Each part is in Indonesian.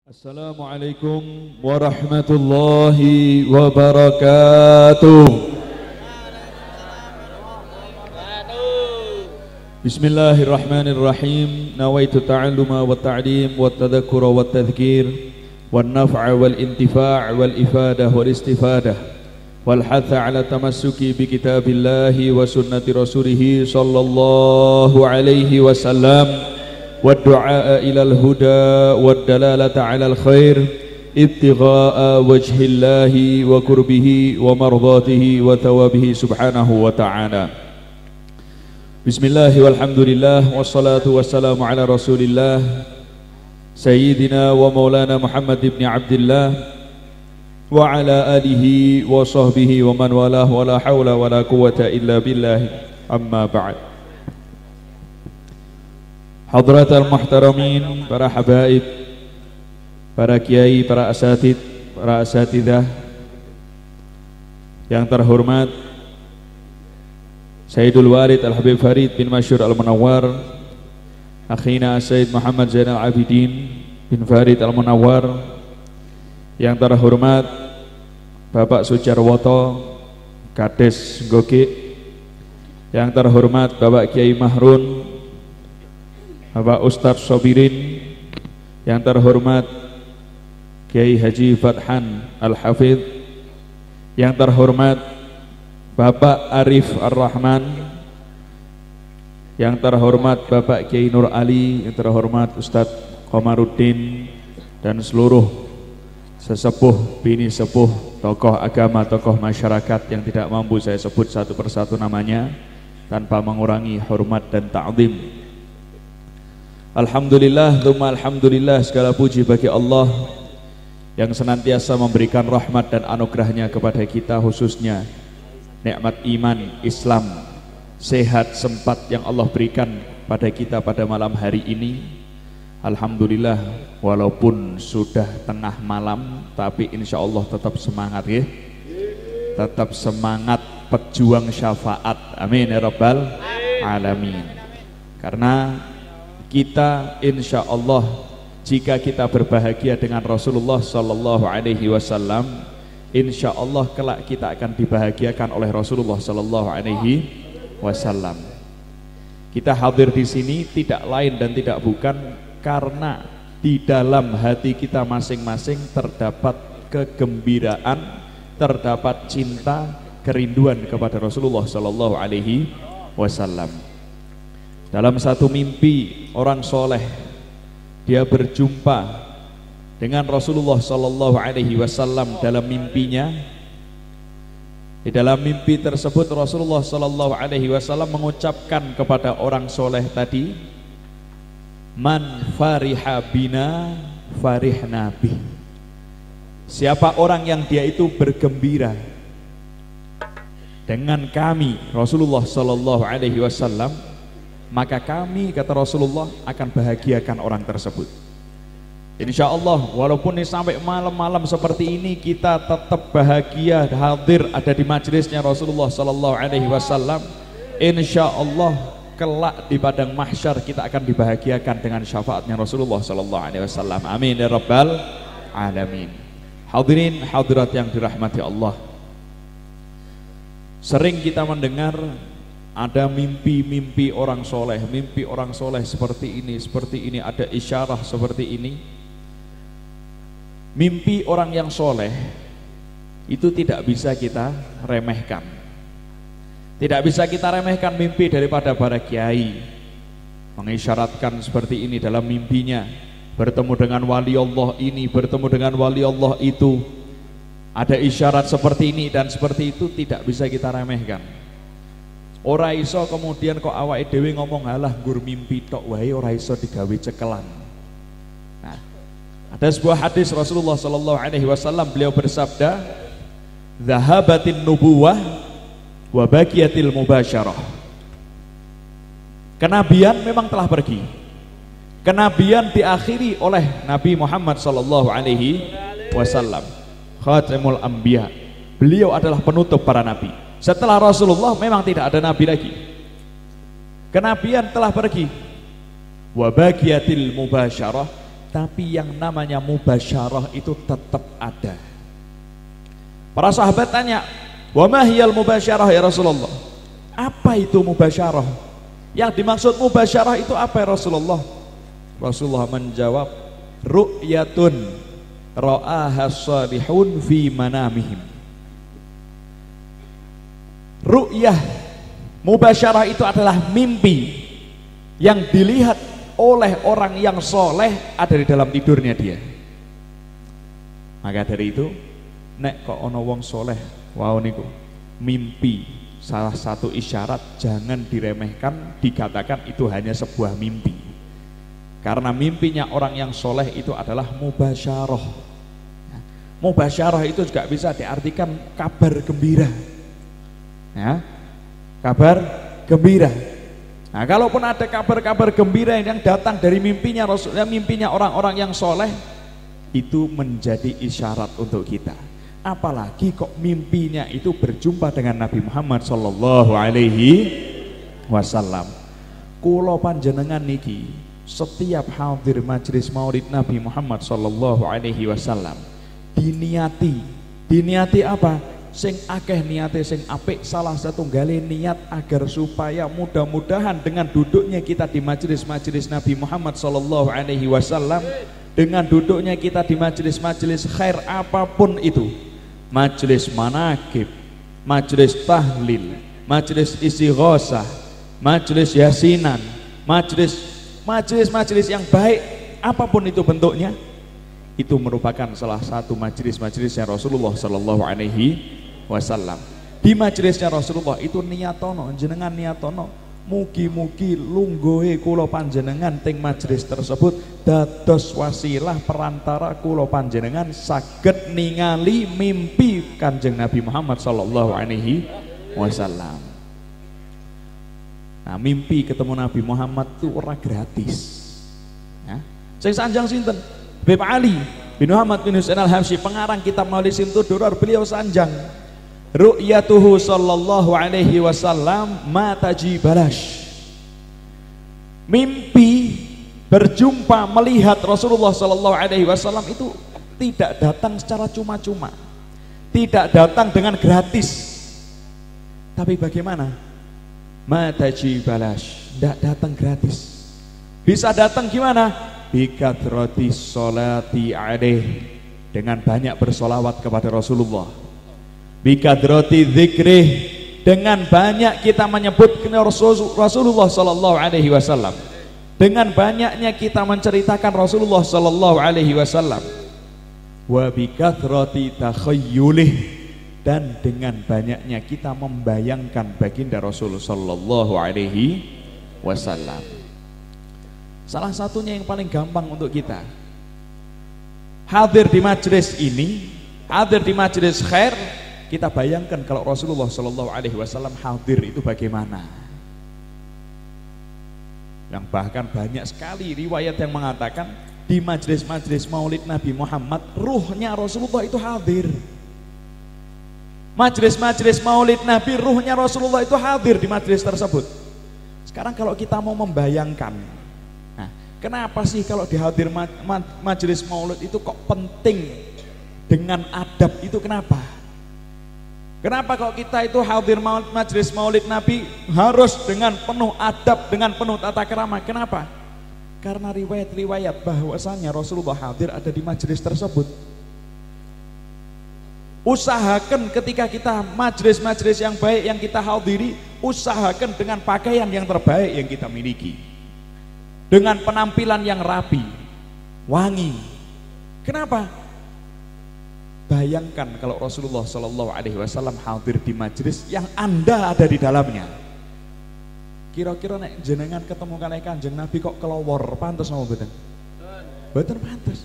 Assalamualaikum warahmatullahi wabarakatuh. Bismillahirrahmanirrahim. Nawaitu ta'alluma wa ta'lim wa tadhakkura wa tadhkir wa naf'a wal intifa' wal ifadah wal istifadah wal hatha ala tamassuki bi kitabillahi wa sunnati rasulih sallallahu alaihi wasallam والدعاء إلى الهدى والدلالة على الخير ابتغاء وجه الله وقربه ومرضاته وثوابه سبحانه وتعالى. بسم الله والحمد لله والصلاة والسلام على رسول الله سيدنا ومولانا محمد بن عبد الله وعلى آله وصحبه ومن والاه ولا حول ولا قوة إلا بالله. أما بعد. Hadratal muhtaramin, para habaib, para kiai, para asatid, para asatidah yang terhormat Sayyidul Walid Al-Habib Farid bin Masyur Al-Munawwar, akhina Sayyid Muhammad Zainal Abidin bin Farid Al-Munawwar, yang terhormat Bapak Sujarwoto Kades Goge, yang terhormat Bapak Kiai Mahrun, Bapak Ustadz Sobirin, yang terhormat Kiai Haji Fathan Al-Hafidh, yang terhormat Bapak Arif Ar-Rahman, yang terhormat Bapak Kiai Nur Ali, yang terhormat Ustadz Komaruddin, dan seluruh sesepuh, bini sepuh, tokoh agama, tokoh masyarakat yang tidak mampu saya sebut satu persatu namanya tanpa mengurangi hormat dan ta'zim. Alhamdulillah, tsumma alhamdulillah, segala puji bagi Allah yang senantiasa memberikan rahmat dan anugerahnya kepada kita, khususnya nikmat iman, Islam, sehat, sempat yang Allah berikan pada kita pada malam hari ini. Alhamdulillah, walaupun sudah tengah malam, tapi insya Allah tetap semangat ya, tetap semangat pejuang syafaat, amin ya rabbal alamin. Karena kita insya Allah, jika kita berbahagia dengan Rasulullah Sallallahu Alaihi Wasallam, insya Allah kelak kita akan dibahagiakan oleh Rasulullah Sallallahu Alaihi Wasallam. Kita hadir di sini tidak lain dan tidak bukan karena di dalam hati kita masing-masing terdapat kegembiraan, terdapat cinta, kerinduan kepada Rasulullah Sallallahu Alaihi Wasallam. Dalam satu mimpi orang soleh, dia berjumpa dengan Rasulullah Sallallahu Alaihi Wasallam dalam mimpinya. Di dalam mimpi tersebut Rasulullah Sallallahu Alaihi Wasallam mengucapkan kepada orang soleh tadi, man fariha bina farihna bih. Siapa orang yang dia itu bergembira dengan kami Rasulullah Sallallahu Alaihi Wasallam, maka kami, kata Rasulullah, akan bahagiakan orang tersebut. Insya Allah, walaupun ini sampai malam-malam seperti ini, kita tetap bahagia hadir ada di majelisnya Rasulullah Sallallahu Alaihi Wasallam. Insya Allah kelak di padang mahsyar kita akan dibahagiakan dengan syafaatnya Rasulullah Sallallahu Alaihi Wasallam. Amin ya rabbal alamin. Hadirin hadirat yang dirahmati Allah, sering kita mendengar ada mimpi-mimpi orang soleh, mimpi orang soleh seperti ini, ada isyarah seperti ini. Mimpi orang yang soleh itu tidak bisa kita remehkan. Tidak bisa kita remehkan mimpi daripada para kiai. Mengisyaratkan seperti ini dalam mimpinya, bertemu dengan wali Allah ini, bertemu dengan wali Allah itu. Ada isyarat seperti ini dan seperti itu, tidak bisa kita remehkan. Ora iso kemudian kok awake dhewe ngomong halah nggur mimpi tok wae, ora iso digawe cekelan. Nah, ada sebuah hadis Rasulullah Sallallahu Alaihi Wasallam, beliau bersabda, "Zahabatin nubuwah wa baqiyatil mubasyarah." Kenabian memang telah pergi. Kenabian diakhiri oleh Nabi Muhammad Sallallahu Alaihi Wasallam, Khatamul Anbiya. Beliau adalah penutup para nabi. Setelah Rasulullah memang tidak ada nabi lagi. Kenabian telah pergi. Wa baqiyatil mubasyarah, tapi yang namanya mubasyarah itu tetap ada. Para sahabat tanya, "Wa ma hiyal mubasyarah ya Rasulullah?" Apa itu mubasyarah? Yang dimaksud mubasyarah itu apa ya Rasulullah? Rasulullah menjawab, "Ru'yatun ra'aha salihun fi manamihim." Ru'yah, mubasyarah itu adalah mimpi yang dilihat oleh orang yang soleh ada di dalam tidurnya dia. Maka dari itu, nek kok ono wong soleh, wow niku mimpi, salah satu isyarat jangan diremehkan, dikatakan itu hanya sebuah mimpi. Karena mimpinya orang yang soleh itu adalah mubasyarah. Mubasyarah itu juga bisa diartikan kabar gembira. Ya, kabar gembira. Nah, kalaupun ada kabar-kabar gembira yang datang dari mimpinya Rasulullah, mimpinya orang-orang yang soleh, itu menjadi isyarat untuk kita. Apalagi kok mimpinya itu berjumpa dengan Nabi Muhammad sallallahu alaihi wasallam. Kula panjenengan niki setiap hadir majelis maulid Nabi Muhammad sallallahu alaihi wasallam diniati apa? Sing akeh niate sing apik, salah satu gale niat agar supaya mudah-mudahan dengan duduknya kita di majelis-majelis Nabi Muhammad sallallahu alaihi wasallam, dengan duduknya kita di majelis-majelis khair apapun itu, majelis manaqib, majelis tahlil, majelis istighosah, majelis yasinan, majelis yang baik apapun itu bentuknya, itu merupakan salah satu majelis-majelisnya Rasulullah sallallahu alaihi wasallam. Di majelisnya Rasulullah itu niatono, jenengan niatono, mugi-mugi lungguhe kula panjenengan teng majelis tersebut dados wasilah perantara kula panjenengan saged ningali mimpi Kanjeng Nabi Muhammad sallallahu alaihi wasallam. Nah, mimpi ketemu Nabi Muhammad itu ora gratis. Ya. Sing sanjang sinten? Habib Ali bin Muhammad bin Husain al-Habsyi, pengarang kitab Maulid Simtudurar, beliau sanjang, ru'yatuhu sallallahu alaihi wasallam ma tajibalash. Mimpi berjumpa melihat Rasulullah sallallahu alaihi wasallam itu tidak datang secara cuma-cuma, tidak datang dengan gratis. Tapi bagaimana? Ma tajibalash, tidak datang gratis. Bisa datang gimana? Bikatroti sholati alaih, dengan banyak bersolawat kepada Rasulullah. Bikatroti zikrih, dengan banyak kita menyebut Rasulullah sallallahu alaihi wasallam, dengan banyaknya kita menceritakan Rasulullah sallallahu alaihi wasallam. Wa bikatroti takhayyulih, dan dengan banyaknya kita membayangkan baginda Rasul sallallahu alaihi wasallam. Salah satunya yang paling gampang untuk kita hadir di majelis ini, hadir di majelis khair, kita bayangkan kalau Rasulullah sallallahu alaihi wasallam hadir itu bagaimana. Yang bahkan banyak sekali riwayat yang mengatakan di majelis-majelis maulid Nabi Muhammad ruhnya Rasulullah itu hadir. Majelis-majelis maulid Nabi ruhnya Rasulullah itu hadir di majelis tersebut. Sekarang kalau kita mau membayangkan, kenapa sih kalau dihadir majelis maulid itu kok penting dengan adab itu, kenapa? Kenapa kalau kita itu hadir majelis maulid Nabi harus dengan penuh adab, dengan penuh tata krama? Kenapa? Karena riwayat-riwayat bahwasanya Rasulullah hadir ada di majelis tersebut. Usahakan ketika kita majelis-majelis yang baik yang kita hadiri, usahakan dengan pakaian yang terbaik yang kita miliki, dengan penampilan yang rapi, wangi. Kenapa? Bayangkan kalau Rasulullah sallallahu alaihi wasallam hadir di majelis yang Anda ada di dalamnya. Kira-kira nek jenengan ketemu kali Kanjeng Nabi kok kelowor, pantes napa mboten? Mboten pantes.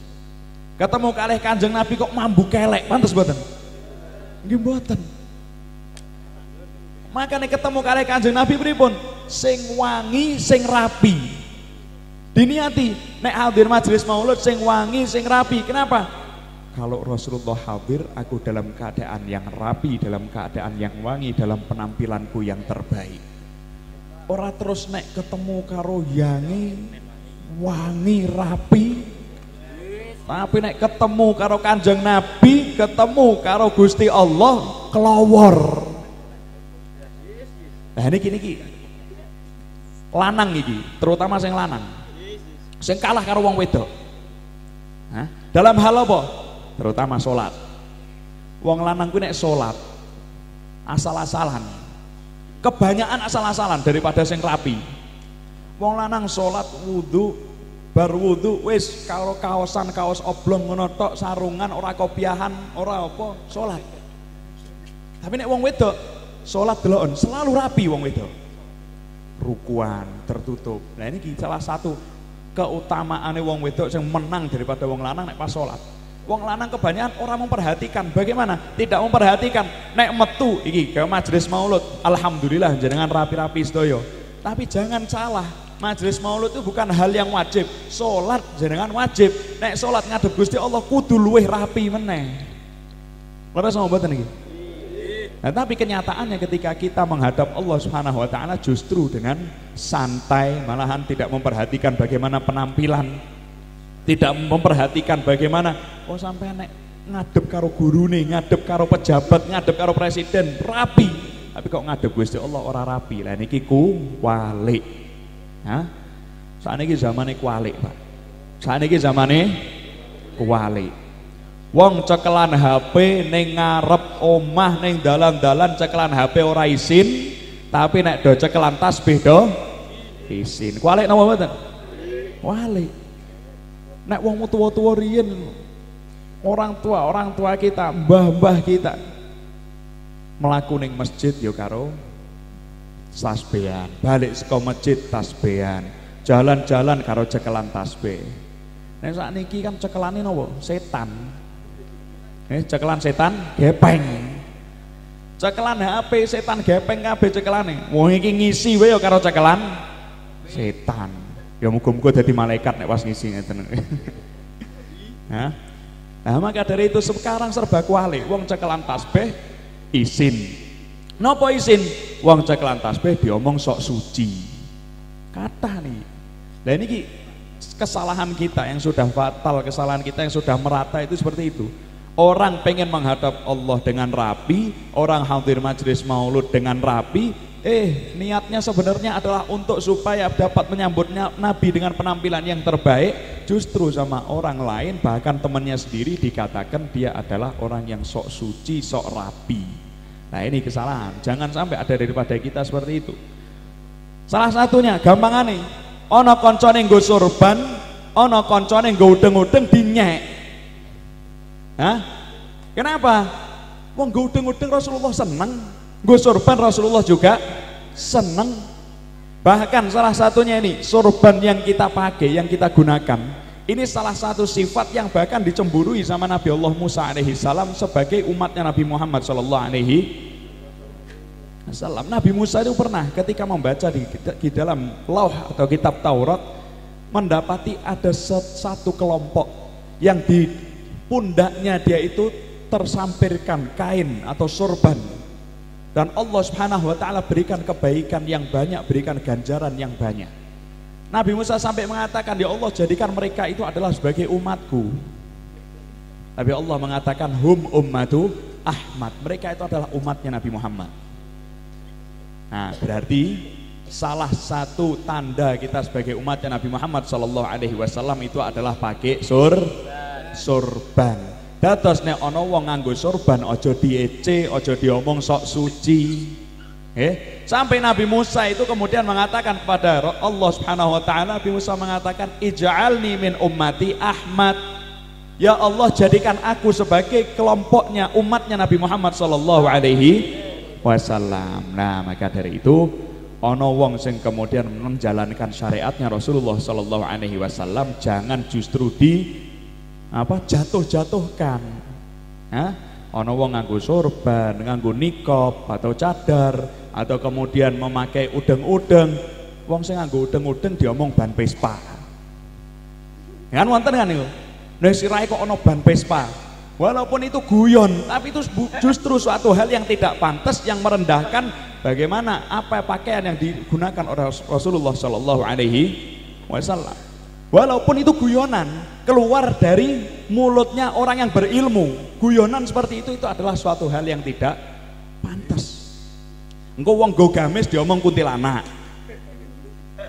Ketemu kali Kanjeng Nabi kok mambu kelek, pantes mboten? Nggih mboten. Makanya ketemu kali Kanjeng Nabi pripun? Sing wangi, sing rapi. Diniati nek hadir majelis maulid sing wangi, sing rapi. Kenapa? Kalau Rasulullah hadir, aku dalam keadaan yang rapi, dalam keadaan yang wangi, dalam penampilanku yang terbaik. Ora terus nek ketemu karo yangi, wangi, rapi, Tapi nek ketemu karo Kanjeng Nabi, ketemu karo Gusti Allah, kelawor. Nah niki lanang iki, terutama sing lanang. Sing kalah karo wong wedok. Hah? Dalam hal apa? Terutama salat. Wong lanang ku nek salat asal-asalan. Kebanyakan asal-asalan daripada sing rapi. Wong lanang salat wudu, bar wudu wis karo kaos oblong ngono tok, sarungan ora kopiahan, ora apa, salat. Tapi nek wong wedok salat deloken selalu rapi wong wedok. Rukuan tertutup. Nah ini salah satu keutamaane wong wedok yang menang daripada wong lanang nek pas salat. Wong lanang kebanyakan orang memperhatikan, bagaimana? Tidak memperhatikan. Nek metu iki ke majelis maulud, alhamdulillah jenengan rapi-rapi sedaya. Tapi jangan salah, majelis maulud itu bukan hal yang wajib. Salat jenengan wajib. Nek salat ngadep Gusti Allah kudu luwih rapi meneh. Leres sama mboten iki? Nah, tapi kenyataannya ketika kita menghadap Allah Subhanahu wa taala justru dengan santai, malahan tidak memperhatikan bagaimana penampilan, tidak memperhatikan bagaimana sampai nek ngadep karo gurune, ngadep karo pejabat, ngadep karo presiden rapi, tapi kok ngadep Gusti Allah ora rapi. Lah niki kuwalik. Hah? Sakniki zamane kuwalik, Pak. Sakniki zamane kuwalik. Wong cekelan HP ning ngarep omah ning dalan-dalan cekelan HP ora isin, tapi nek do cekelan tasbih do isin. Kuwalik napa mboten? Kuwalik. Nek wong tuwa-tuwa riyen, orang tua kita, mbah-mbah kita mlaku ning masjid ya karo tasbihan, balik saka masjid tasbihan, jalan-jalan karo cekelan tasbih. Nek sakniki kan cekelane napa? Setan. Cekelan setan gepeng. Cekelan HP setan gepeng kabeh cekelane. Wong iki ngisi wae ya karo cekelan setan. Ya muga-muga dadi malaikat nek pas ngisi ngeten. Nah, maka dari itu sekarang serba kuali. Wong cekelan tasbih isin. Napa isin? Wong cekelan tasbih diomong sok suci. Kata nih. Lah niki kesalahan kita yang sudah fatal, kesalahan kita yang sudah merata itu seperti itu. Orang pengen menghadap Allah dengan rapi, orang hadir majelis maulud dengan rapi, niatnya sebenarnya adalah untuk supaya dapat menyambutnya Nabi dengan penampilan yang terbaik, justru sama orang lain, bahkan temannya sendiri dikatakan dia adalah orang yang sok suci, sok rapi. Nah ini kesalahan, jangan sampai ada daripada kita seperti itu. Salah satunya, gampangane, ono koncone nggo sorban, ono koncone nggo udeng-udeng dinyek. Hah? Kenapa? Wong nggo udeng-udeng Rasulullah seneng, nggo sorban Rasulullah juga seneng. Bahkan salah satunya ini sorban yang kita pakai, yang kita gunakan, ini salah satu sifat yang bahkan dicemburui sama Nabi Allah Musa alaihi salam sebagai umatnya Nabi Muhammad sallallahu alaihi wasallam. Nabi Musa itu pernah ketika membaca di dalam lauh atau kitab Taurat mendapati ada satu kelompok yang di pundaknya dia itu tersampirkan kain atau sorban, dan Allah Subhanahu wa taala berikan kebaikan yang banyak, berikan ganjaran yang banyak. Nabi Musa sampai mengatakan, ya Allah jadikan mereka itu adalah sebagai umatku. Tapi Allah mengatakan hum ummatu Ahmad, mereka itu adalah umatnya Nabi Muhammad. Nah berarti salah satu tanda kita sebagai umatnya Nabi Muhammad sallallahu alaihi wasallam itu adalah pakai sorban. Dados nek ana wong nganggo sorban aja diece, aja diomong sok suci. Sampai Nabi Musa itu kemudian mengatakan kepada Allah Subhanahu wa taala, Nabi Musa mengatakan ij'alni min ummati Ahmad. Ya Allah jadikan aku sebagai kelompoknya, umatnya Nabi Muhammad sallallahu alaihi wasallam. Nah, maka dari itu ana wong sing kemudian menjalankan syariatnya Rasulullah sallallahu alaihi wasallam jangan justru jatuh-jatuhkan. Ana wong nganggo sorban, nganggo nikab atau cadar, atau kemudian memakai udeng-udeng. Wong sing nganggo udeng-udeng diomong ban Vespa. Kan wonten kan niku. Nek sirahe kok ana ban Vespa. Walaupun itu guyon, tapi itu justru suatu hal yang tidak pantas, yang merendahkan bagaimana apa pakaian yang digunakan oleh Rasulullah sallallahu alaihi wasallam. Walaupun itu guyonan, keluar dari mulutnya orang yang berilmu, guyonan seperti itu adalah suatu hal yang tidak pantas. Engko wong go gamis diomong kuntilanak.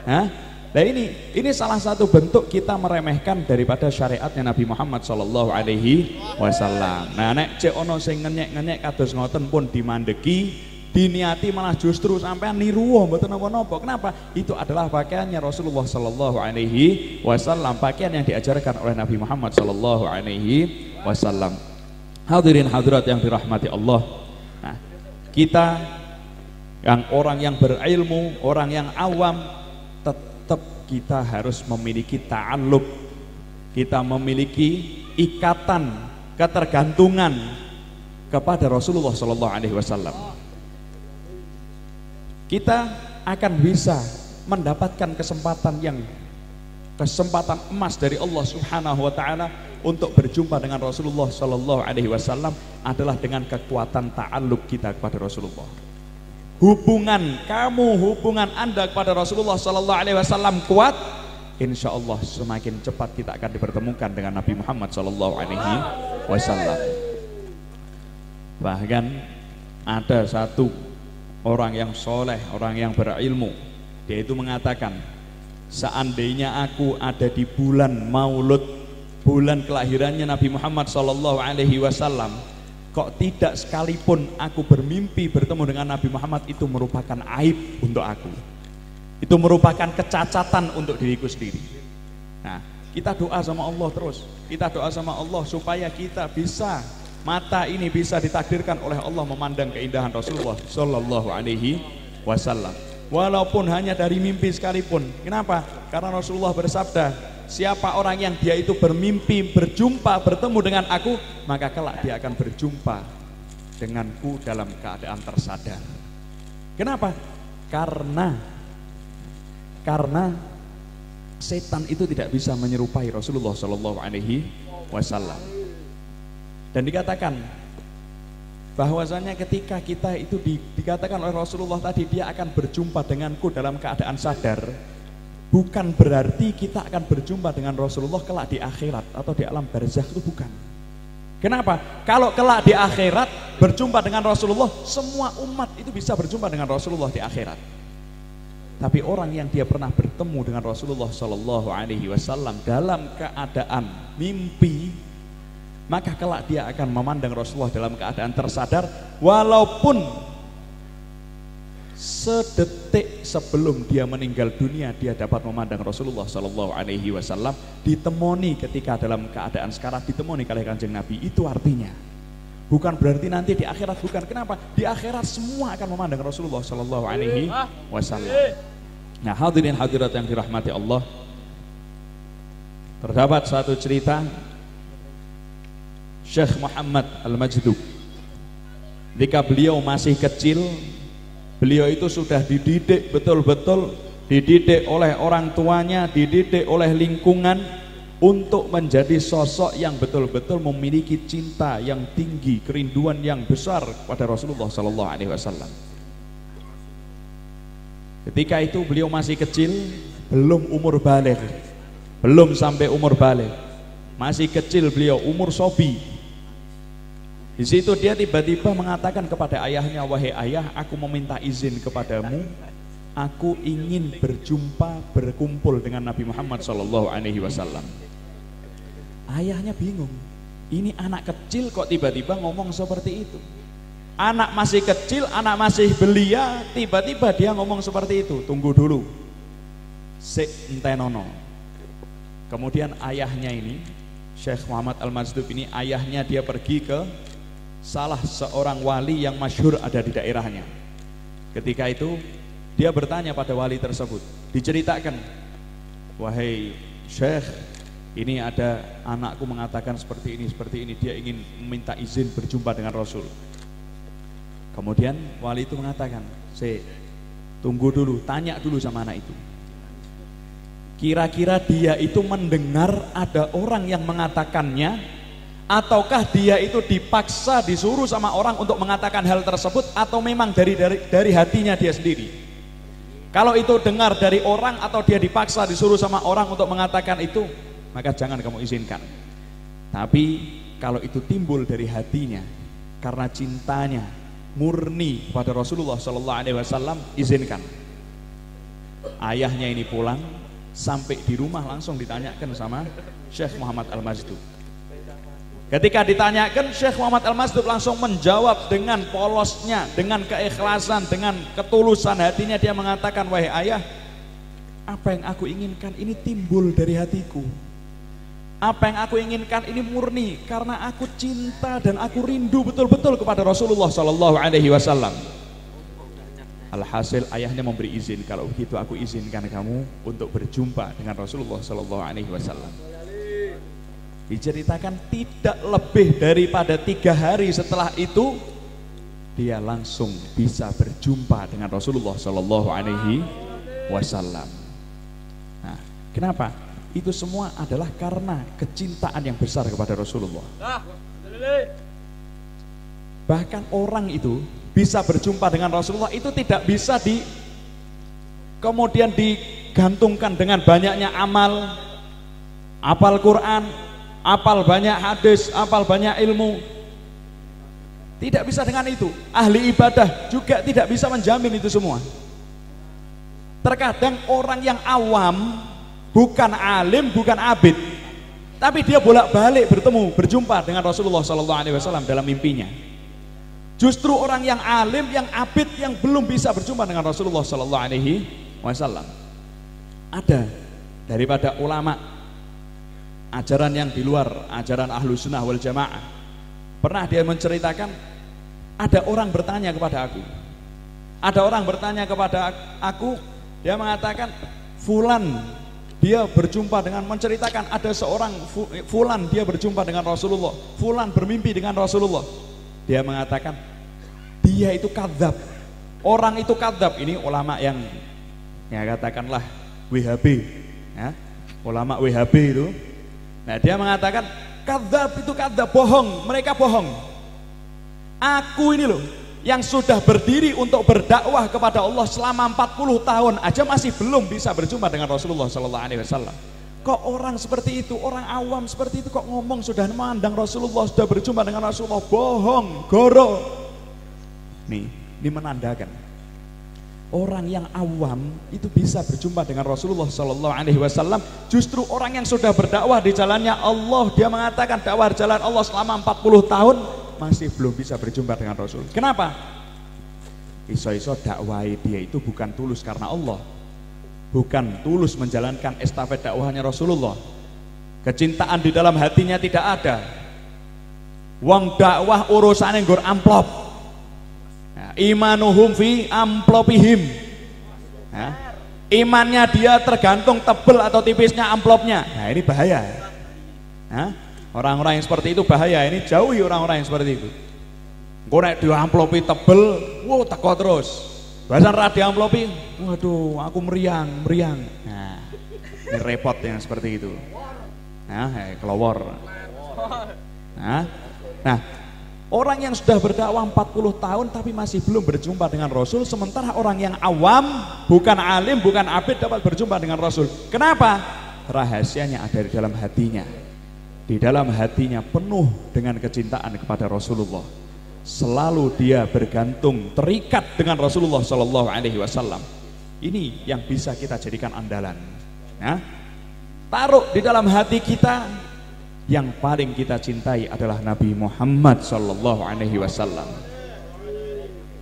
Hah? Nah ini salah satu bentuk kita meremehkan daripada syariatnya Nabi Muhammad sallallahu alaihi wasallam. Nah nek cek ono sing ngenyek-ngenyek kados ngoten pun dimandeki, diniati malah justru sampai niru mboten napa-napa. Kenapa? Itu adalah pakaiannya Rasulullah sallallahu alaihi wasallam, pakaian yang diajarkan oleh Nabi Muhammad sallallahu alaihi wasallam. Hadirin hadirat yang dirahmati Allah. Nah, kita yang orang yang berilmu, orang yang awam, tetap kita harus memiliki ta'alluq. Kita memiliki ikatan, ketergantungan kepada Rasulullah sallallahu alaihi wasallam. Kita akan bisa mendapatkan kesempatan emas dari Allah Subhanahu wa taala untuk berjumpa dengan Rasulullah sallallahu alaihi wasallam adalah dengan kekuatan ta'alluq kita kepada Rasulullah. Hubungan Anda kepada Rasulullah sallallahu alaihi wasallam kuat, insya Allah semakin cepat kita akan dipertemukan dengan Nabi Muhammad sallallahu alaihi wasallam. Bahkan ada satu orang yang soleh, orang yang berilmu, dia itu mengatakan, seandainya aku ada di bulan Maulud, bulan kelahirannya Nabi Muhammad sallallahu alaihi wasallam, kok tidak sekalipun aku bermimpi bertemu dengan Nabi Muhammad, itu merupakan aib untuk aku, itu merupakan kecacatan untuk diriku sendiri. Nah, kita doa sama Allah terus, kita doa sama Allah supaya kita bisa, mata ini bisa ditakdirkan oleh Allah memandang keindahan Rasulullah sallallahu alaihi wasallam, walaupun hanya dari mimpi sekalipun. Kenapa? Karena Rasulullah bersabda, siapa orang yang dia itu bermimpi berjumpa bertemu dengan aku, maka kelak dia akan berjumpa denganku dalam keadaan tersadar. Kenapa? Karena setan itu tidak bisa menyerupai Rasulullah sallallahu alaihi wasallam. Dan dikatakan bahwasanya ketika kita itu dikatakan oleh Rasulullah tadi, dia akan berjumpa denganku dalam keadaan sadar, bukan berarti kita akan berjumpa dengan Rasulullah kelak di akhirat atau di alam barzakh, itu bukan. Kenapa? Kalau kelak di akhirat berjumpa dengan Rasulullah, semua umat itu bisa berjumpa dengan Rasulullah di akhirat. Tapi orang yang dia pernah bertemu dengan Rasulullah sallallahu alaihi wasallam dalam keadaan mimpi, maka kelak dia akan memandang Rasulullah dalam keadaan tersadar, walaupun sedetik sebelum dia meninggal dunia dia dapat memandang Rasulullah sallallahu alaihi wasallam, ditemoni ketika dalam keadaan sekarat, ditemoni oleh Kanjeng Nabi. Itu artinya bukan berarti nanti di akhirat, bukan. Kenapa? Di akhirat semua akan memandang Rasulullah sallallahu alaihi wasallam. Nah, hadirin hadirat yang dirahmati Allah, terdapat satu cerita Syekh Muhammad Al-Majdub. Ketika beliau masih kecil, beliau itu sudah dididik betul-betul, dididik oleh orang tuanya, dididik oleh lingkungan untuk menjadi sosok yang betul-betul memiliki cinta yang tinggi, kerinduan yang besar kepada Rasulullah sallallahu alaihi wasallam. Ketika itu beliau masih kecil, belum umur baligh, belum sampai umur baligh, masih kecil beliau, umur sobi. Di situ dia tiba-tiba mengatakan kepada ayahnya, wahai ayah, aku meminta izin kepadamu, aku ingin berkumpul dengan Nabi Muhammad sallallahu alaihi wasallam. Ayahnya bingung, ini anak kecil kok tiba-tiba ngomong seperti itu. Anak masih kecil, anak masih belia, tiba-tiba dia ngomong seperti itu. Tunggu dulu, sik entenono. Kemudian ayahnya ini, Syekh Muhammad Al-Majdub ini, ayahnya dia pergi ke salah seorang wali yang masyhur ada di daerahnya. Ketika itu dia bertanya pada wali tersebut, diceritakan, wahai Syekh, ini ada anakku mengatakan seperti ini, dia ingin meminta izin berjumpa dengan Rasul. Kemudian wali itu mengatakan, tunggu dulu, tanya dulu sama anak itu, kira-kira dia itu mendengar ada orang yang mengatakannya, ataukah dia itu dipaksa disuruh sama orang untuk mengatakan hal tersebut, atau memang dari hatinya dia sendiri. Kalau itu dengar dari orang atau dia dipaksa disuruh sama orang untuk mengatakan itu, maka jangan kamu izinkan. Tapi kalau itu timbul dari hatinya karena cintanya murni kepada Rasulullah SAW, izinkan. Ayahnya ini pulang, sampai di rumah langsung ditanyakan sama Syekh Muhammad Al-Majdub. Ketika ditanyakan, Syekh Muhammad Al-Majdub langsung menjawab dengan polosnya, dengan keikhlasan, dengan ketulusan hatinya. Dia mengatakan, wahai ayah, apa yang aku inginkan ini timbul dari hatiku. Apa yang aku inginkan ini murni karena aku cinta dan aku rindu betul-betul kepada Rasulullah SAW. Alhasil ayahnya memberi izin, kalau begitu aku izinkan kamu untuk berjumpa dengan Rasulullah SAW. Diceritakan tidak lebih daripada 3 hari setelah itu dia langsung bisa berjumpa dengan Rasulullah SAW. Nah, kenapa? Itu semua adalah karena kecintaan yang besar kepada Rasulullah. Bahkan orang itu bisa berjumpa dengan Rasulullah itu tidak bisa kemudian digantungkan dengan banyaknya amal, hafal Quran, hafal banyak hadis, hafal banyak ilmu. Tidak bisa dengan itu. Ahli ibadah juga tidak bisa menjamin itu semua. Terkadang orang yang awam, bukan alim, bukan abid, tapi dia bolak-balik berjumpa dengan Rasulullah SAW dalam mimpinya. Justru orang yang alim, yang abid, yang belum bisa berjumpa dengan Rasulullah SAW. Ada daripada ulama ajaran yang di luar ajaran Ahlus Sunnah wal Jamaah. Pernah dia menceritakan, ada orang bertanya kepada aku. Ada orang bertanya kepada aku, dia mengatakan, fulan dia berjumpa dengan, menceritakan ada seorang fulan dia berjumpa dengan Rasulullah, fulan bermimpi dengan Rasulullah. Dia mengatakan dia itu kadzab, orang itu kadzab. Ini ulama yang ya katakanlah WHB ya, ulama WHB itu. Nah, dia mengatakan kadzab itu kadzab, bohong, mereka bohong. Aku ini loh yang sudah berdiri untuk berdakwah kepada Allah selama 40 tahun aja masih belum bisa berjumpa dengan Rasulullah SAW. Kok orang seperti itu, orang awam seperti itu kok ngomong sudah memandang Rasulullah, sudah berjumpa dengan Rasulullah, bohong, goro. Nih, ini menandakan orang yang awam itu bisa berjumpa dengan Rasulullah SAW. Justru orang yang sudah berdakwah di jalannya Allah, dia mengatakan dakwah di jalan Allah selama 40 tahun masih belum bisa berjumpa dengan Rasul. Kenapa? Iso-iso dakwah dia itu bukan tulus karena Allah, bukan tulus menjalankan estafet dakwahnya Rasulullah. Kecintaan di dalam hatinya tidak ada. Wong dakwah urusannya nggur amplop. Nah, imanuhum fi amplopihim. Nah, imannya dia tergantung tebel atau tipisnya amplopnya. Nah, ini bahaya. Nah, orang-orang yang seperti itu bahaya. Ini jauhi orang-orang yang seperti itu. Engko nek diamplopi tebel, wow teko terus. Bahasan ra diamplopi, waduh aku meriang. Nah, ini repot yang seperti itu. Nah, kelowor. Nah, orang yang sudah berdakwah 40 tahun tapi masih belum berjumpa dengan Rasul, sementara orang yang awam, bukan alim, bukan abid dapat berjumpa dengan Rasul. Kenapa? Rahasianya ada di dalam hatinya. Di dalam hatinya penuh dengan kecintaan kepada Rasulullah. Selalu dia bergantung, terikat dengan Rasulullah SAW. Ini yang bisa kita jadikan andalan. Nah, taruh di dalam hati kita, yang paling kita cintai adalah Nabi Muhammad SAW.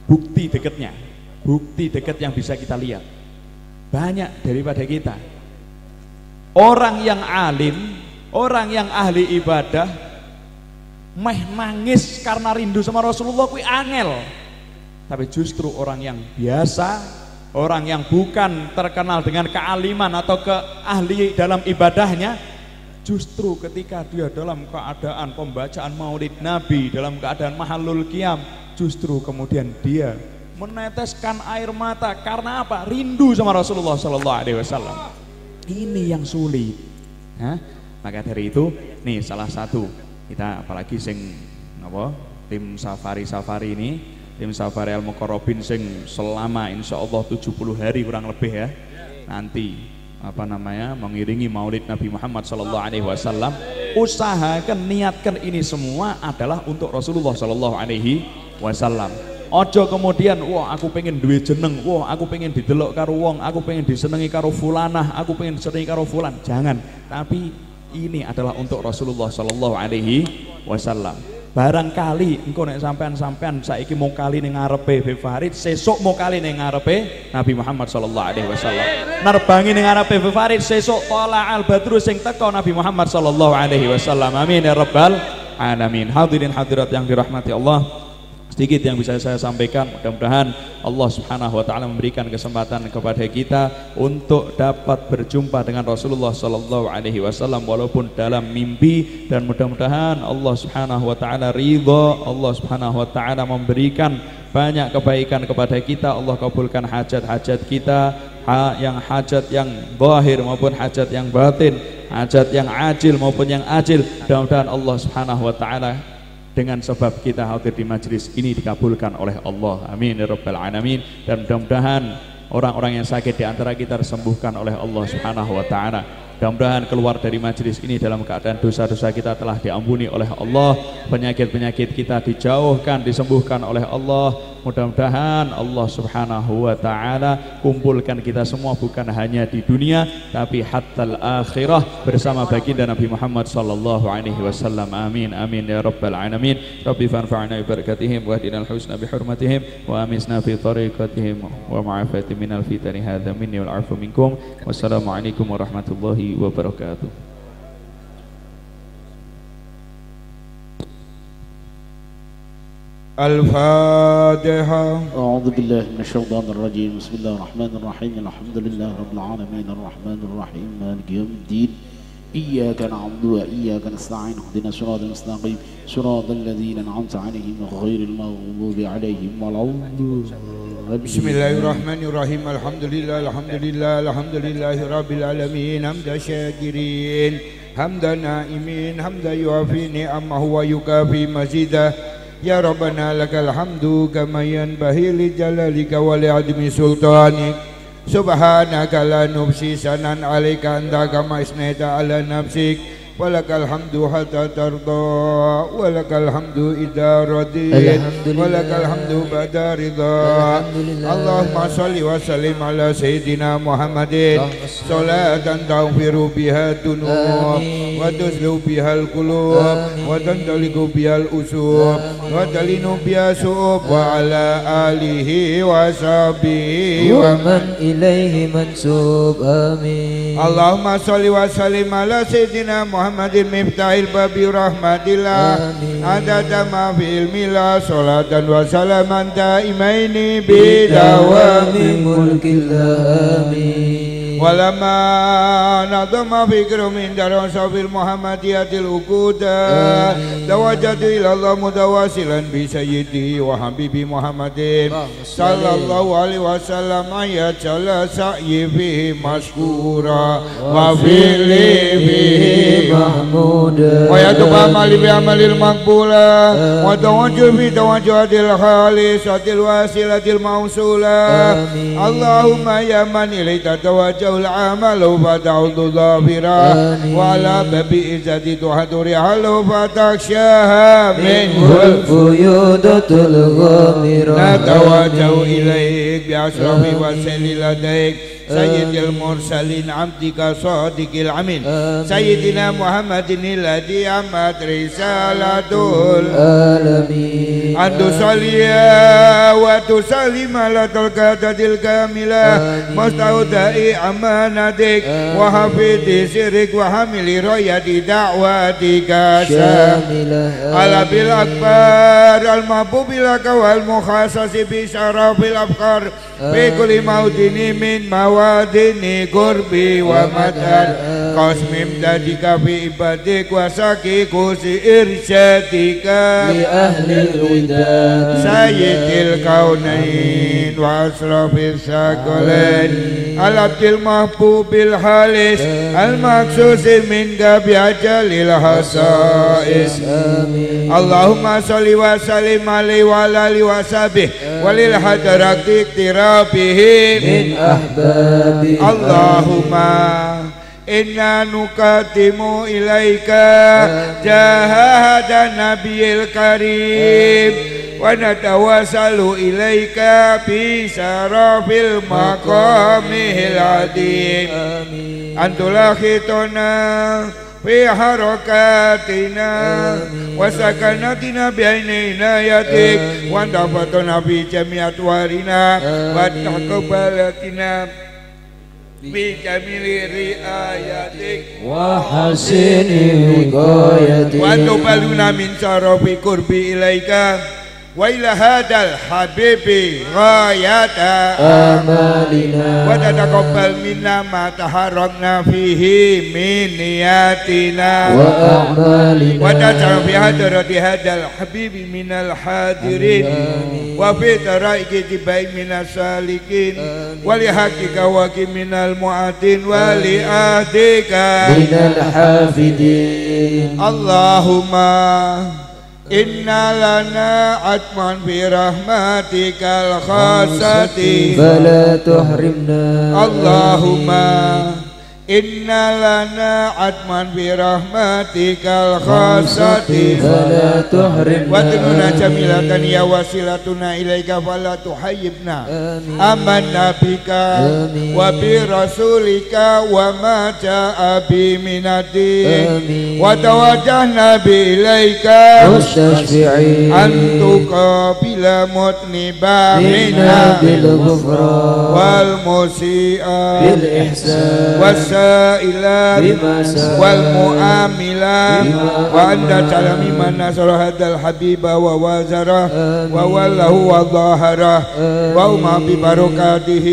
Bukti dekat yang bisa kita lihat banyak daripada kita. Orang yang alim, orang yang ahli ibadah meh nangis karena rindu sama Rasulullah kuwi angel. Tapi justru orang yang biasa, orang yang bukan terkenal dengan kealiman atau keahli dalam ibadahnya, justru ketika dia dalam keadaan pembacaan maulid Nabi, dalam keadaan mahallul qiyam, justru kemudian dia meneteskan air mata. Karena apa? Rindu sama Rasulullah SAW. Ini yang sulit. Maka dari itu, nih salah satu kita apalagi tim safari ini tim Safari Al Muqarrabin sing selama insyaallah 70 hari kurang lebih ya nanti mengiringi Maulid Nabi Muhammad sallallahu alaihi wasallam. Usahakan, niatkan ini semua adalah untuk Rasulullah sallallahu alaihi wasallam. Ojo kemudian wah aku pengen duwe jeneng, wah aku pengen didelok karo wong, aku pengen disenengi karo fulanah, aku pengen disenengi karo fulan. Jangan, tapi ini adalah untuk Rasulullah sallallahu alaihi wasallam. Barangkali engko nek sampean saiki mau kali ning ngarepe Habib Farid, sesuk mau kali ning ngarepe Nabi Muhammad sallallahu alaihi wasallam. Nerbangi ning ngarepe Habib Farid, sesuk tala'al badru sing teko Nabi Muhammad sallallahu alaihi wasallam. Amin ya rabbal alamin. Hadirin hadirat yang dirahmati Allah, sedikit yang bisa saya sampaikan. Mudah-mudahan Allah subhanahu wa ta'ala memberikan kesempatan kepada kita untuk dapat berjumpa dengan Rasulullah sallallahu alaihi wasallam walaupun dalam mimpi, dan mudah-mudahan Allah subhanahu wa ta'ala ridha, Allah subhanahu wa ta'ala memberikan banyak kebaikan kepada kita. Allah kabulkan hajat-hajat kita, hajat yang zahir maupun hajat yang batin, hajat yang ajil maupun yang ajil. Mudah-mudahan Allah subhanahu wa ta'ala dengan sebab kita hadir di majelis ini dikabulkan oleh Allah. Amin ya rabbal alamin. Dan mudah-mudahan orang-orang yang sakit di antara kita disembuhkan oleh Allah subhanahu wa ta'ala. Mudah-mudahan keluar dari majelis ini dalam keadaan dosa-dosa kita telah diampuni oleh Allah, penyakit-penyakit kita dijauhkan, disembuhkan oleh Allah. Mudah-mudahan Allah subhanahu wa ta'ala kumpulkan kita semua bukan hanya di dunia tapi hatta akhirah bersama baginda Nabi Muhammad sallallahu alaihi wasallam. Amin amin ya rabbal alamin. Rabbi fanfa'na bi barakatihim wa hdina al-husna bi hurmatihim wa amisna fi tariqatihim wa ma'afati minal fitani hadza minni wal afu minkum. Wassalamu alaikum warahmatullahi wabarakatuh. الفاتحة. أعوذ بالله من الشيطان الرجيم. بسم الله الرحمن الرحيم. الحمد لله رب العالمين الرحمن الرحيم مالك يوم الدين. إياك نعبد وإياك نستعين اهدنا الصراط المستقيم صراط الذين أنعمت عليهم غير المغضوب عليهم ولا الضالين. بسم الله الرحمن الرحيم. الحمد لله الحمد لله الحمد لله رب العالمين. حمد الشاكرين حمد النائمين حمد يوافي نعمه ويكافي مزيده. يا ربنا لك الحمد كما ينبغي لجلالك ولعظم سلطانك. سبحانك لا نحصي ثناء عليك أنت كما أثنيت على نفسك. ولك الحمد حتى ترضى ولك الحمد إذا رضيت ولك الحمد بعد رضا. اللهم صل وسلم على سيدنا محمد صلاة تغفر بها الذنوب وتسلو بها القلوب وتنطلق بها الأسوب وتلين بها الشؤوب وعلى آله وصحبه ومن إليه منسوب. آمين. اللهم صل وسلم على سيدنا محمد مفتاح الباب رحمة الله عدد ما في علم الله صلاة وسلاما دائمين بدوام ملك الله. آمين. ولما نظم فكر من درس في المحمدية الوقود توجد إلى الله متواصلا بسيدي وحبيبي محمد صلى الله عليه وسلم أن يجعل سعي فيه مشكورا وفعلي فيه محمودا ويتوب عملي بعمل المقبولا وتوجه في توجهات الخالصة الواصلة الموصولة. اللهم يا من إليك توجه العمل فتعود ظافرا وعلى باب عزة تحضر حله فتخشاها منه الفيودة الغامرة. نتوجه إليك بأشرف وسائل لديك سيد المرسلين عبدك صادق الأمين سيدنا محمد الذي عمت رسالة العالمين. أن تصلي وتسلم على القادة الكاملة مستودع أمانتك وحفظ سرك وحمل راية دعواتك شاملة على بالأكبر المحبوب لك والمخصص بشرف الأفكار في كل موطن من موادن قربي ومدد قسم امدادك في عبادك وسكي كوسي إرشادك لأهل الوداد سيد الكونين وأشرف الثقلين Al-Abdil Mahbubil Halis Al-Maksusi minka biajalil hasais. Allahumma salli wa sallim alaihi wa alihi wa sahbihi walil hadarati iktirabihi min ahbabi. Allahumma inna nukatimu ilaika jahada nabiyil karim wa natawasalu ilaika bi syarafil maqamihil adim. Antulah khitona fi harakatina wa sakanatina bi aini inayatik wa tafatuna bi jami'at warina wa taqabbalatina bi jamili riayatik wa hasini wiqayatik wa tubaluna min syarafi qurbi ilaika wa ila hadal habibi ghayata amalina wa tataqabbal minna ma taharraqna fihi min niyatina wa a'malina wa taj'al fi hadrati hadal habibi minal hadirin wa fi taraiki tibai minas salikin wa li haqqika wa minal mu'adin wa li ahdika minal hafidin. Allahumma inna lana atman bi rahmatikal khasati fala tuhrimna. Allahumma inna lana atman bi rahmatikal khasati fala tuhrimna. wa tununa jamilatan ya wasilatuna ilaika fala tuhayyibna. Amanna bika wa bi rasulika wa ma ja'a bi minadin wa tawajjahna bi ilaika mustashfi'in antuka bila mutniba minna bil ghufran wal musi'a bil ihsan والسائلات والمؤاملات وأنت تعلم من نصر هذا الحبيب ووازره ووله وظاهره وما ببركاته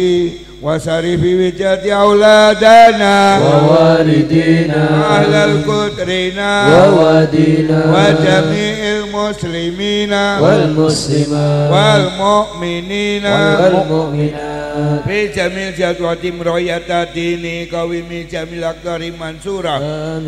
وصرف وجهة أولادنا ووالدينا أهل القدرنا ووادينا وجميع المسلمين والمسلمات والمؤمنين والمؤمنات في جميع جدوات مروية ديني قويم جميع أقدار منصورة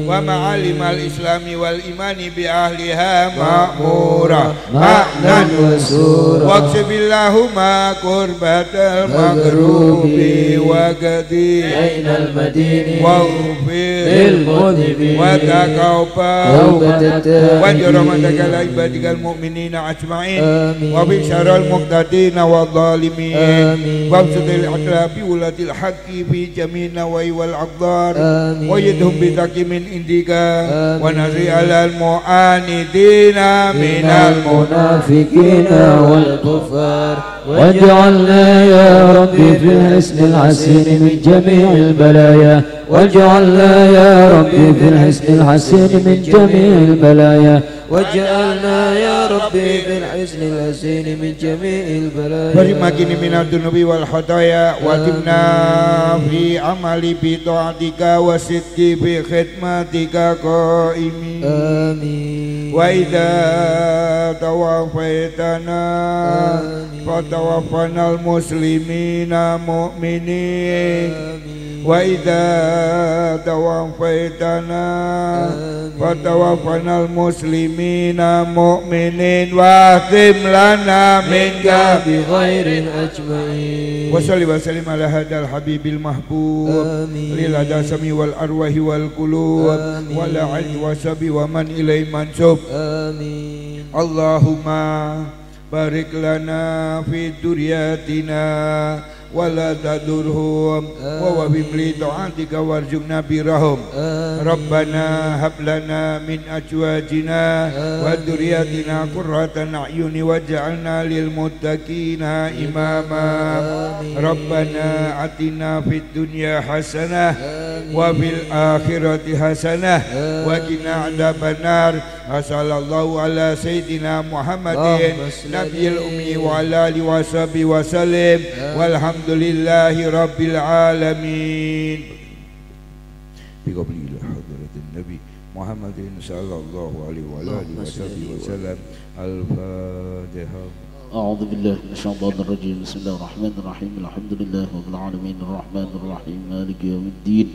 ومعالم الإسلام والإيمان بأهلها مأمورة معنى وسورة واكسب اللهم قربة المغروب وقدير بين المدين واغفر للمذنبين وتقبل توبة وجرمتك لعبادك المؤمنين أجمعين وفي شر المقتدين والظالمين وابسط الأقلاب ولاة الحق في جميع النواحي والأقدار ويدهم بتقي من عندك ونزل على المعاندين من المنافقين والكفار واجعلنا يا ربي في الحسن الحسين من جميع البلايا واجعلنا يا ربي في الحسن الحسين من جميع البلايا واجعلنا يا ربي في الحسن الحسين من جميع البلايا Berimakini minal dunubi wal khataya Watimna fi amali bi ta'atika wa siddi bi khidmatika qaimi آمين Wa idha tawafaitana Fatawaffana al-muslimina mu'minin Wa idha tawafaitana Fatawaffana al-muslimina mu'minin Wa akhtim lana minka بغير أجمعين Wasalli wa sallim ala hadal habibil mahbub Amin. Lil adasami wal arwahi wal qulub Amin. Wal ali wa sabi wa man ilai mansub آمين Allahumma barik lana fi duryatina wala tadurhum wa wabim li ta'atika warzuqna birahum Rabbana hablana min ajwajina wa duryatina qurratan a'yuni waj'alna lil muttaqina imama Rabbana atina fid dunya hasanah wa fil akhirati hasanah wa qina adzabannar sallallahu ala sayyidina Muhammadin nabiyil ummi wa ala alihi wa sahbihi wa sallim walhamdulillahi rabbil alamin biqabli hadratin nabi Muhammadin sallallahu alaihi wa alihi wa sahbihi wa sallam al-fatihah أعوذ بالله من الشيطان الرجيم بسم الله الرحمن الرحيم الحمد لله رب العالمين الرحمن الرحيم مالك يوم الدين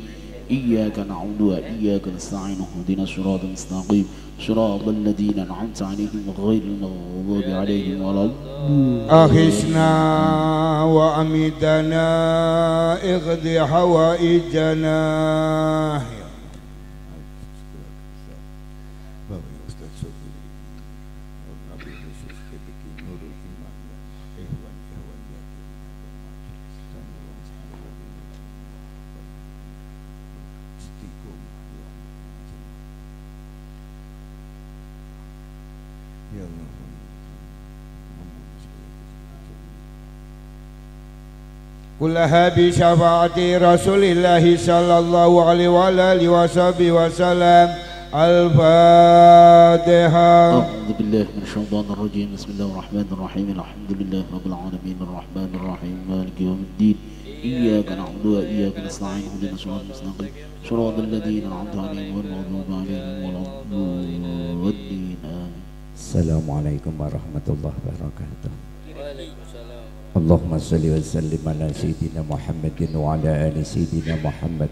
إياك نعبد وإياك نستعين اهدنا الصراط المستقيم صراط الذين أنعمت عليهم غير المغضوب عليهم ولا أخسنا وأميتنا اغض حوائجنا. كلها بشفاعة رسول الله صلى الله عليه وآله وصحبه وسلم. الفاتحة. أعوذ بالله من الشيطان الرجيم بسم الله الرحمن الرحيم الحمد لله رب العالمين الرحمن الرحيم مالك يوم الدين إياك نعبد وإياك نستعين اهدنا الصراط المستقيم صراط الذين أنعمت عليهم غير المغضوب عليهم ولا الضالين. السلام عليكم ورحمة الله وبركاته. Allahumma salli wa sallim ala Sayyidina Muhammadin wa ala ali Sayyidina Muhammad.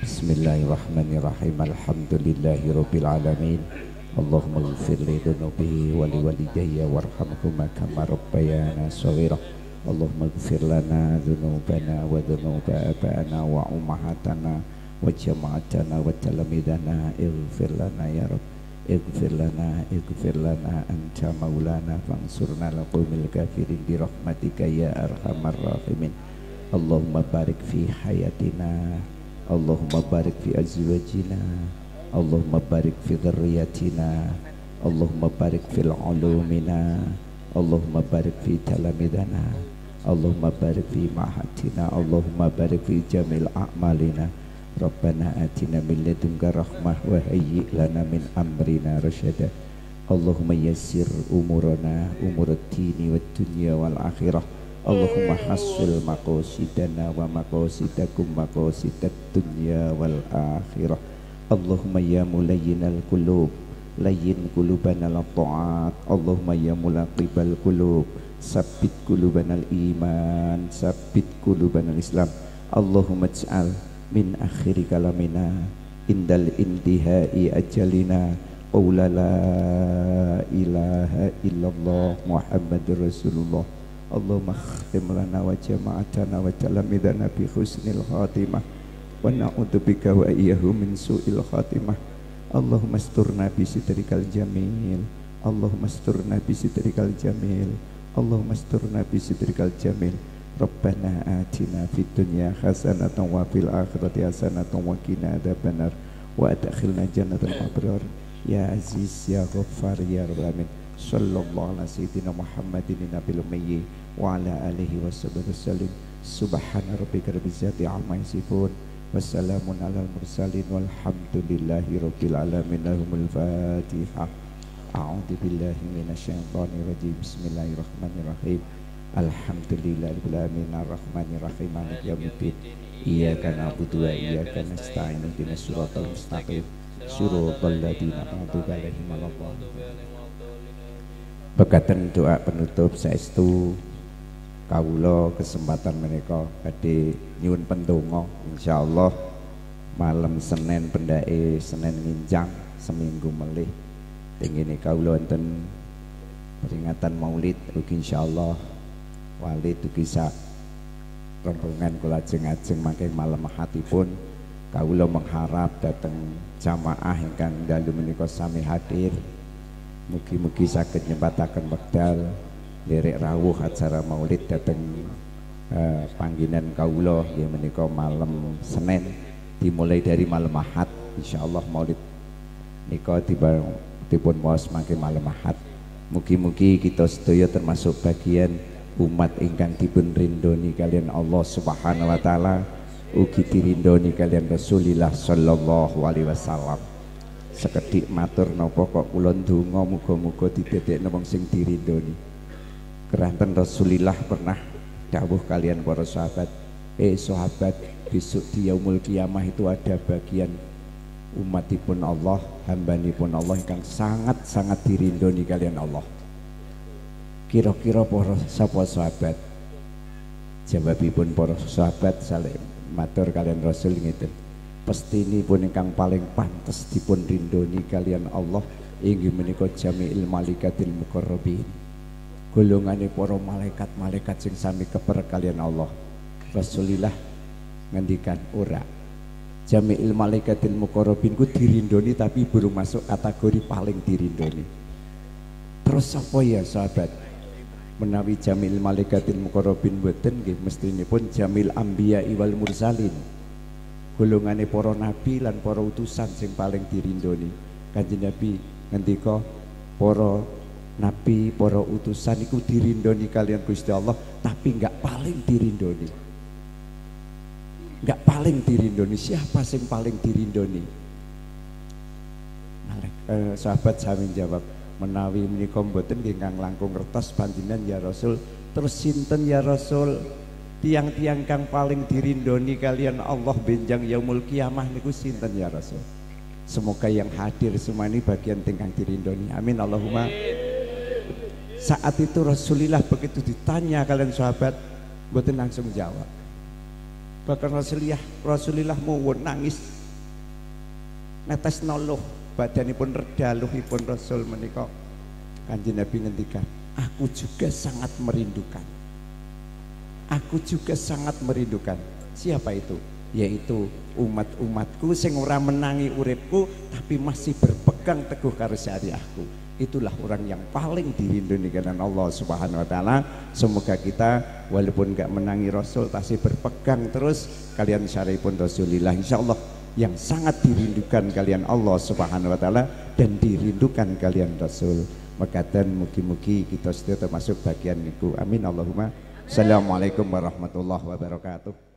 Bismillahirrahmanirrahim. Alhamdulillahi Rabbil Alamin. Allahumma ghafir li dhunubi wa li walidayya warhamhuma kama rabbayana shaghira. Allahumma ghafir lana dhunubana wa dhunuba abana wa ummahatana wa jama'atana wa talamidana. Ighfir lana ya Rabb. Ighfir lana anta maulana fansurna laqumil kafirin bi rahmatika ya arhamar rahimin. Allahumma barik fi hayatina, Allahumma barik fi azwajina, Allahumma barik fi dhurriyyatina, Allahumma barik fil ulumina, Allahumma barik fi talamidana, Allahumma barik fi mahatina, Allahumma barik fi jamil a'malina. Rabbana atina min ladunka rahmah wa hayyi' lana min amrina rasyada. Allahumma yassir umurana umurad-dini wad dunya wal akhirah. Allahumma hassil maqasidana wa maqasidakum maqasidad dunya wal akhirah. Allahumma ya mulayyinal qulub layyin qulubana lat ta'at. Allahumma ya mulaqibal qulub sabbit qulubana al iman sabbit qulubana al islam. Allahumma ij'al min akhiri kalamina indal intihai ajalina qawla la ilaha illallah Muhammadur Rasulullah. Allahumma khtim lana wa jama'atana wa talamidana bi husnil khatimah wa na'udzubika wa iyyahu min su'il khatimah. Allahumma asturna bi sitrikal jamil, Allahumma asturna bi sitrikal jamil, Allahumma asturna bi sitrikal jamil. Rabbana atina fid dunya hasanatan wa fil akhirati hasanatan wa qina adzabannar wa adkhilna jannatal abrar ya aziz ya ghaffar ya rabbal alamin. Sallallahu ala sayyidina Muhammadin nabil ummi wa ala alihi washabbihi wasallim. Subhana rabbika rabbil izzati amma yasifun wassalamun alal mursalin walhamdulillahi rabbil alamin. Lahumul fatihah. A'udzu billahi minasyaitonir rajim. Bismillahirrahmanirrahim. Alhamdulillahirabbil alamin arrahmanir rahim maliki yaumiddin. Iyyaka na'budu wa iyyaka nasta'in ihdinas siratal mustaqim siratal ladzina an'amta 'alaihim ghairil. Bekaten doa penutup saestu kawula kesempatan menika badhe nyuwun pendonga insyaallah malam Senin pendake Senin nginjang seminggu melih tengene kawula wonten peringatan Maulid ugi insyaallah walid ugi sak rombongan kula ajeng-ajeng mangke malam hatipun kawula mengharap dateng jamaah ingkang dalu menika sami hadir. Mugi-mugi saged nyempataken wekdal lirik rawuh acara Maulid dateng panggenan kawula nggih menika malam Senin dimulai dari malam Ahad insyaallah Maulid nika dipun maos mangke malam Ahad. Mugi-mugi kita sedaya termasuk bagian umat ingkang dipun rindoni kalian Allah Subhanahu wa taala ugi dirindoni kalian Rasulullah sallallahu alaihi wasallam. Sekedhik matur napa kok kula ndonga muga-muga didadekno wong sing dirindoni. Keranten Rasulullah pernah dawuh kalian para sahabat, sahabat, besok di yaumul kiamah itu ada bagian umatipun Allah, hambanipun Allah ingkang sangat-sangat dirindoni kalian Allah. kira-kira para sapa sahabat? Jawabipun para sahabat saleh matur kalian Rasul ngeten. Pestinipun ingkang paling pantes dipun rindoni kalian Allah inggih menika jami'il malaikatil muqarrabin. Golongane para malaikat-malaikat sing sami keper kalian Allah. Rasulillah ngendikan ora. Jami'il malaikatil muqarrabin ku dirindoni tapi belum masuk kategori paling dirindoni. Terus apa ya sahabat? Menawi jamil malaikatil muqarrabin boten nggih mestinipun jamil anbiya wal mursalin. Golongane para nabi lan para utusan sing paling dirindoni. Kanjeng Nabi ngendika para nabi, para utusan iku dirindoni kalian Gusti Allah tapi enggak paling dirindoni. Enggak paling dirindoni. Siapa sing paling dirindoni? Sahabat sami jawab, menawi menika mboten nggih kang langkung ngertos panjenengan ya Rasul. Terus sinten ya Rasul? Tiang-tiang kang paling dirindoni kalian Allah benjang yaumul kiamah niku sinten ya Rasul? Semoga yang hadir semua ini bagian tingkang dirindoni. Amin Allahumma. Saat itu Rasulullah begitu ditanya kalian sahabat, mboten langsung jawab. Bahkan Rasulullah mau nangis, netes noluh, badanipun reda luhipun Rasul menika. Kanjeng Nabi ngendikan, aku juga sangat merindukan. Aku juga sangat merindukan. Siapa itu? Yaitu umat-umatku sing ora menangi uripku tapi masih berpegang teguh karo syariahku. Itulah orang yang paling dirindoni karena Allah Subhanahu wa taala. Semoga kita walaupun enggak menangi Rasul tapi berpegang terus kalian syariahipun Rasulillah, insyaallah yang sangat dirindukan kalian Allah Subhanahu wa taala dan dirindukan kalian Rasul. Maka dan mugi-mugi kita sedaya termasuk bagian niku. Amin Allahumma. Assalamualaikum warahmatullahi wabarakatuh.